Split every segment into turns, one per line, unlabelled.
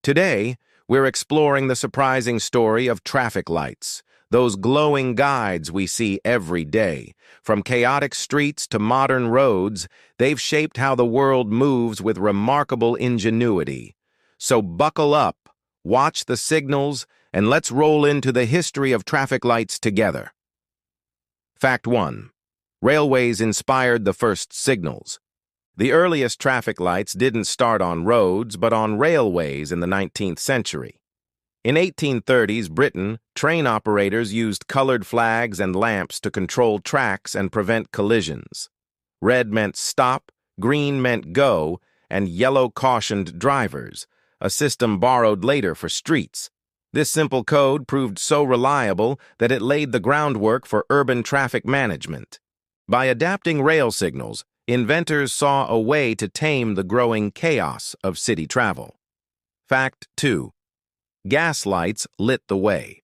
Today, we're exploring the surprising story of traffic lights, those glowing guides we see every day. From chaotic streets to modern roads, they've shaped how the world moves with remarkable ingenuity. So buckle up, watch the signals, and let's roll into the history of traffic lights together. Fact 1. Railways inspired the first signals. The earliest traffic lights didn't start on roads, but on railways in the 19th century. In 1830s Britain, train operators used colored flags and lamps to control tracks and prevent collisions. Red meant stop, green meant go, and yellow cautioned drivers, a system borrowed later for streets. This simple code proved so reliable that it laid the groundwork for urban traffic management. By adapting rail signals, inventors saw a way to tame the growing chaos of city travel. Fact 2. Gas lights lit the way.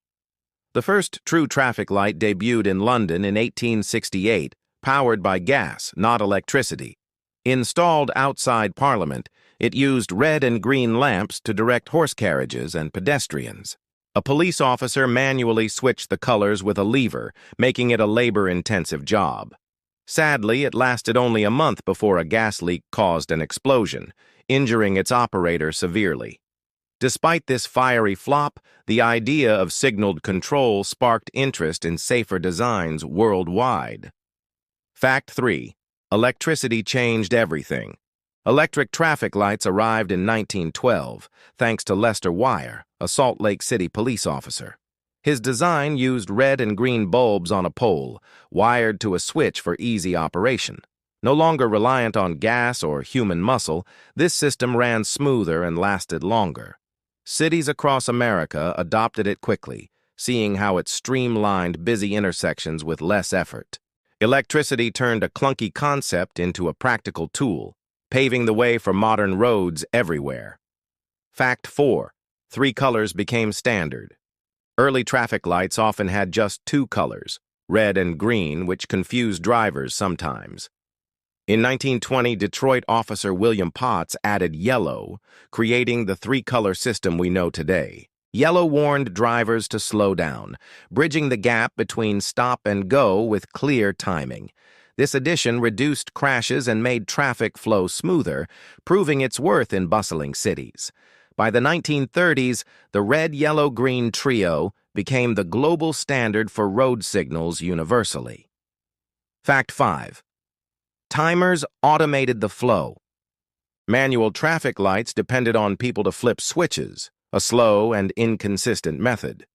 The first true traffic light debuted in London in 1868, powered by gas, not electricity. Installed outside Parliament, it used red and green lamps to direct horse carriages and pedestrians. A police officer manually switched the colors with a lever, making it a labor-intensive job. Sadly, it lasted only a month before a gas leak caused an explosion, injuring its operator severely. Despite this fiery flop, the idea of signaled control sparked interest in safer designs worldwide. Fact 3. Electricity changed everything. Electric traffic lights arrived in 1912, thanks to Lester Wire, a Salt Lake City police officer. His design used red and green bulbs on a pole, wired to a switch for easy operation. No longer reliant on gas or human muscle, this system ran smoother and lasted longer. Cities across America adopted it quickly, seeing how it streamlined busy intersections with less effort. Electricity turned a clunky concept into a practical tool, paving the way for modern roads everywhere. Fact 4. 3 colors became standard. Early traffic lights often had just 2 colors, red and green, which confused drivers sometimes. In 1920, Detroit officer William Potts added yellow, creating the 3-color system we know today. Yellow warned drivers to slow down, bridging the gap between stop and go with clear timing. This addition reduced crashes and made traffic flow smoother, proving its worth in bustling cities. By the 1930s, the red-yellow-green trio became the global standard for road signals universally. Fact 5. Timers automated the flow. Manual traffic lights depended on people to flip switches, a slow and inconsistent method.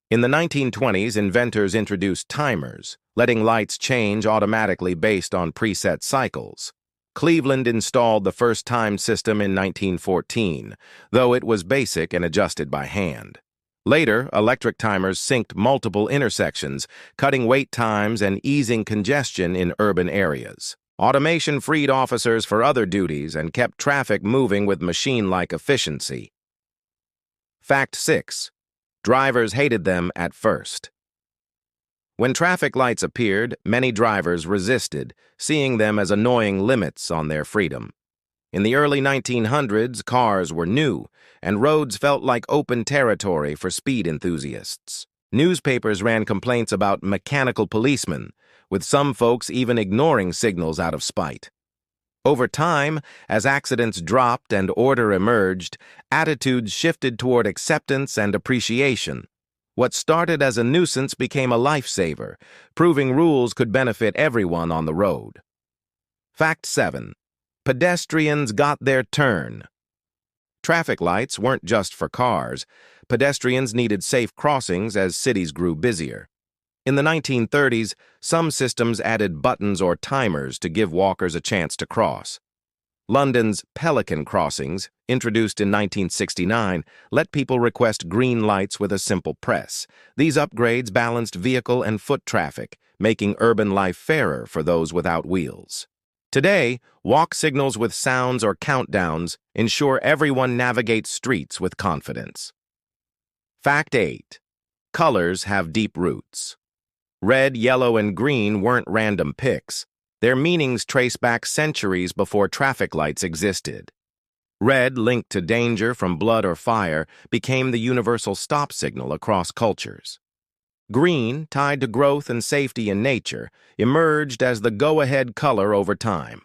In the 1920s, inventors introduced timers, letting lights change automatically based on preset cycles. Cleveland installed the first time system in 1914, though it was basic and adjusted by hand. Later, electric timers synced multiple intersections, cutting wait times and easing congestion in urban areas. Automation freed officers for other duties and kept traffic moving with machine-like efficiency. Fact 6. Drivers hated them at first. When traffic lights appeared, many drivers resisted, seeing them as annoying limits on their freedom. In the early 1900s, cars were new, and roads felt like open territory for speed enthusiasts. Newspapers ran complaints about mechanical policemen, with some folks even ignoring signals out of spite. Over time, as accidents dropped and order emerged, attitudes shifted toward acceptance and appreciation. What started as a nuisance became a lifesaver, proving rules could benefit everyone on the road. Fact 7. Pedestrians got their turn. Traffic lights weren't just for cars. Pedestrians needed safe crossings as cities grew busier. In the 1930s, some systems added buttons or timers to give walkers a chance to cross. London's Pelican crossings, introduced in 1969, let people request green lights with a simple press. These upgrades balanced vehicle and foot traffic, making urban life fairer for those without wheels. Today, walk signals with sounds or countdowns ensure everyone navigates streets with confidence. Fact 8. Colors have deep roots. Red, yellow, and green weren't random picks. Their meanings trace back centuries before traffic lights existed. Red, linked to danger from blood or fire, became the universal stop signal across cultures. Green, tied to growth and safety in nature, emerged as the go-ahead color over time.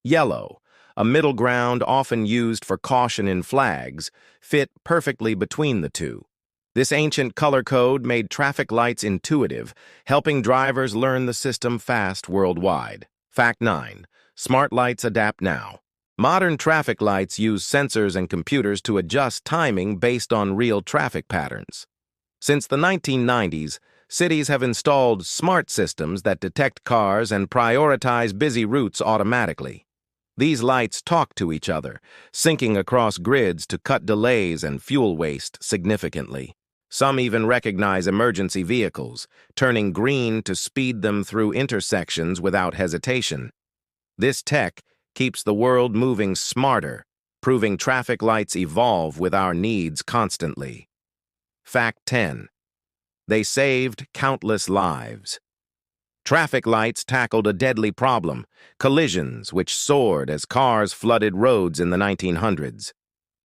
Yellow, a middle ground often used for caution in flags, fit perfectly between the two. This ancient color code made traffic lights intuitive, helping drivers learn the system fast worldwide. Fact 9. Smart lights adapt now. Modern traffic lights use sensors and computers to adjust timing based on real traffic patterns. Since the 1990s, cities have installed smart systems that detect cars and prioritize busy routes automatically. These lights talk to each other, syncing across grids to cut delays and fuel waste significantly. Some even recognize emergency vehicles, turning green to speed them through intersections without hesitation. This tech keeps the world moving smarter, proving traffic lights evolve with our needs constantly. Fact 10. They saved countless lives. Traffic lights tackled a deadly problem, collisions, which soared as cars flooded roads in the 1900s.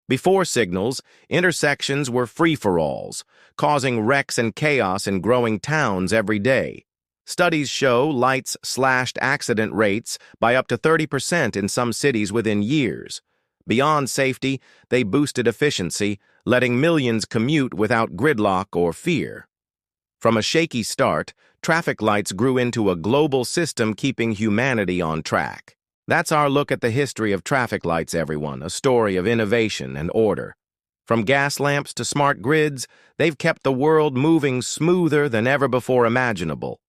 Before signals, intersections were free-for-alls, causing wrecks and chaos in growing towns every day. Studies show lights slashed accident rates by up to 30% in some cities within years. Beyond safety, they boosted efficiency, letting millions commute without gridlock or fear. From a shaky start, traffic lights grew into a global system keeping humanity on track. That's our look at the history of traffic lights, everyone, a story of innovation and order. From gas lamps to smart grids, they've kept the world moving smoother than ever before imaginable.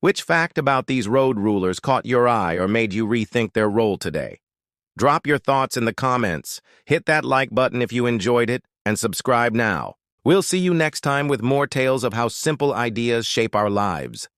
Which fact about these road rulers caught your eye or made you rethink their role today? Drop your thoughts in the comments, hit that like button if you enjoyed it, and subscribe now. We'll see you next time with more tales of how simple ideas shape our lives.